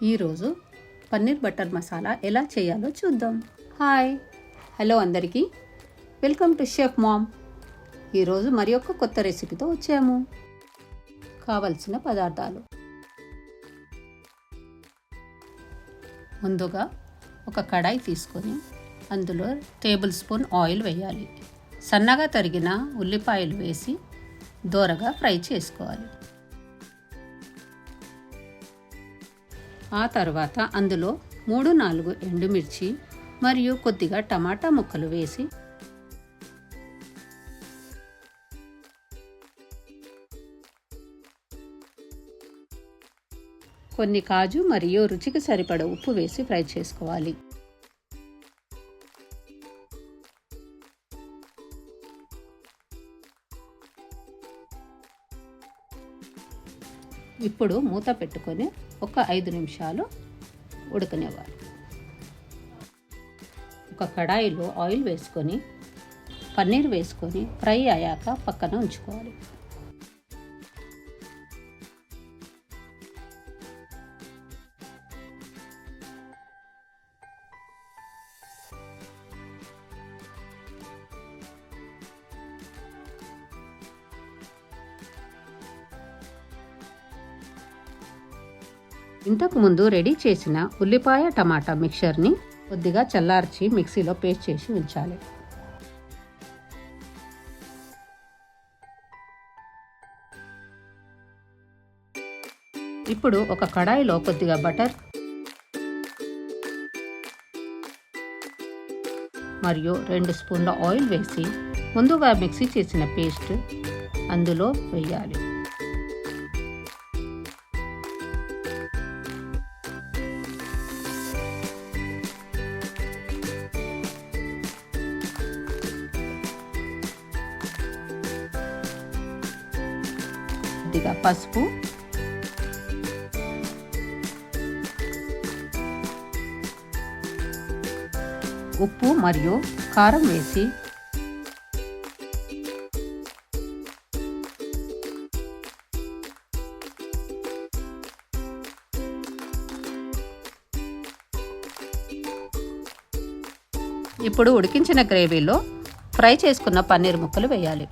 ఈరోజు పన్నీర్ బటర్ మసాలా ఎలా చేయాలో చూద్దాం. హలో అందరికీ, వెల్కమ్ టు షెఫ్ మామ్. ఈరోజు మరి ఒక కొత్త రెసిపీతో వచ్చాము. కావలసిన పదార్థాలు: ముందుగా ఒక కడాయి తీసుకొని అందులో టేబుల్ స్పూన్ ఆయిల్ వేయాలి. సన్నగా తరిగిన ఉల్లిపాయలు వేసి దోరగా ఫ్రై చేసుకోవాలి. ఆ తర్వాత అందులో 3-4 ఎండుమిర్చి మరియు కొద్దిగా టమాటా ముక్కలు వేసి కొన్ని కాజు మరియు రుచికి సరిపడ ఉప్పు వేసి ఫ్రై చేసుకోవాలి. ఇప్పుడు మూత పెట్టుకొని ఒక 5 నిమిషాలు ఉడకనివ్వాలి. ఒక కడాయిలో ఆయిల్ వేసుకొని పన్నీర్ వేసుకొని ఫ్రై అయ్యాక పక్కన ఉంచుకోవాలి. ఇంతకుముందు రెడీ చేసిన ఉల్లిపాయ టమాటా మిక్చర్ని కొద్దిగా చల్లార్చి మిక్సీలో పేస్ట్ చేసి ఉంచాలి. ఇప్పుడు ఒక కడాయిలో కొద్దిగా బటర్ మరియు 2 స్పూన్ల ఆయిల్ వేసి ముందుగా మిక్సీ చేసిన పేస్ట్ అందులో వేయాలి. కొద్దిగా పసుపు, ఉప్పు మరియు కారం వేసి ఇప్పుడు ఉడికించిన గ్రేవీలో ఫ్రై చేసుకున్న పన్నీర్ ముక్కలు వేయాలి.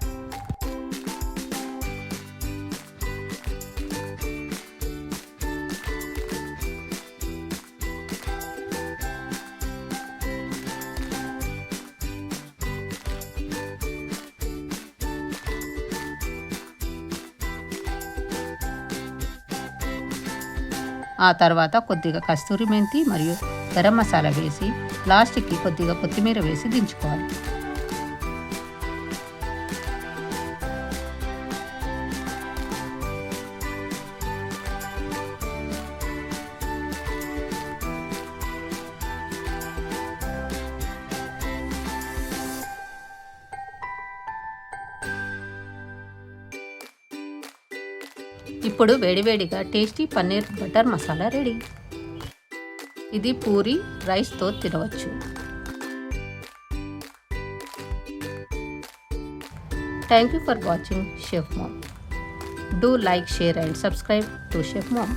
ఆ తర్వాత కొద్దిగా కస్తూరి మెంతి మరియు గరం మసాలా వేసి లాస్ట్కి కొద్దిగా కొత్తిమీర వేసి దించుకోవాలి. ఇప్పుడు వేడివేడిగా tasty paneer butter masala ready. ఇది పూరి, రైస్తో తినవచ్చు. Thank you for watching chef mom. Do like, share and subscribe to Chef Mom.